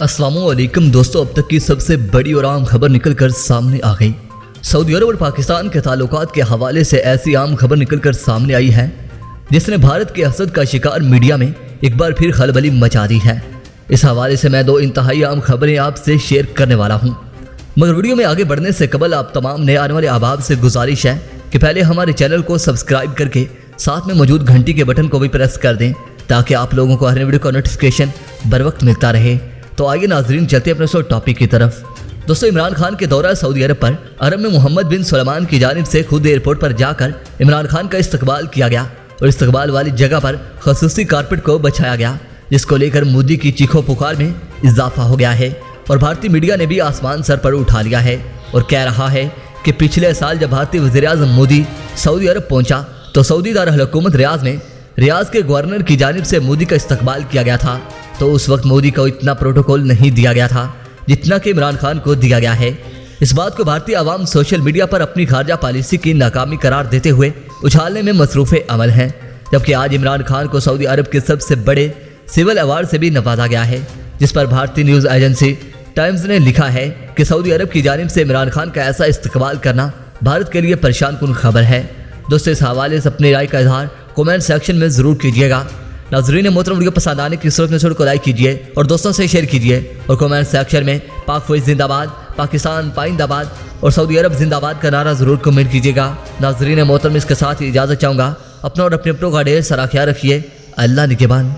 अस्सलामु अलैकुम दोस्तों, अब तक की सबसे बड़ी और आम खबर निकल कर सामने आ गई। सऊदी अरब और पाकिस्तान के ताल्लुकात के हवाले से ऐसी आम खबर निकल कर सामने आई है जिसने भारत के हसद का शिकार मीडिया में एक बार फिर खलबली मचा दी है। इस हवाले से मैं दो इंतहाई आम खबरें आपसे शेयर करने वाला हूँ, मगर वीडियो में आगे बढ़ने से कबल आप तमाम नए आने वाले अहबाब से गुजारिश है कि पहले हमारे चैनल को सब्सक्राइब करके साथ में मौजूद घंटी के बटन को भी प्रेस कर दें ताकि आप लोगों को हर वीडियो का नोटिफिकेशन बर वक्त मिलता रहे। तो आइए नाजरीन, चलते अपने सो टॉपिक की तरफ। दोस्तों, इमरान खान के दौरा सऊदी अरब पर अरब में मोहम्मद बिन सलमान की जानिब से खुद एयरपोर्ट पर जाकर इमरान खान का इस्तकबाल किया गया और इस्तकबाल वाली जगह पर खसूसी कारपेट को बछाया गया, जिसको लेकर मोदी की चीखों पुकार में इजाफा हो गया है और भारतीय मीडिया ने भी आसमान सर पर उठा लिया है और कह रहा है कि पिछले साल जब भारतीय वज़ीर-ए-आज़म मोदी सऊदी अरब पहुंचा तो सऊदी दारुल हुकूमत रियाज में रियाज के गवर्नर की जानिब से मोदी का इस्तकबाल किया गया था। तो उस वक्त मोदी को इतना प्रोटोकॉल नहीं दिया गया था जितना कि इमरान खान को दिया गया है। इस बात को भारतीय आवाम सोशल मीडिया पर अपनी खारजा पॉलिसी की नाकामी करार देते हुए उछालने में मसरूफ़ अमल हैं, जबकि आज इमरान खान को सऊदी अरब के सबसे बड़े सिविल अवार्ड से भी नवाजा गया है, जिस पर भारतीय न्यूज़ एजेंसी टाइम्स ने लिखा है कि सऊदी अरब की जानिब से इमरान खान का ऐसा इस्तकबाल करना भारत के लिए परेशान कुन खबर है। दोस्तों, इस हवाले से अपनी राय का इजहार कमेंट सेक्शन में ज़रूर कीजिएगा। नाज़रीन मोहतरम, वीडियो पसंद आने की सूरत में वीडियो को लाइक कीजिए और दोस्तों से शेयर कीजिए और कमेंट सेक्शन में पाक फौज जिंदाबाद, पाकिस्तान पाइंदाबाद और सऊदी अरब जिंदाबाद का नारा ज़रूर कमेंट कीजिएगा। नाज़रीन मोहतरम, इसके साथ ही इजाज़त चाहूँगा। अपना और अपने अपनों का ढेर सारा ख्याल रखिए। अल्लाह निगहबान।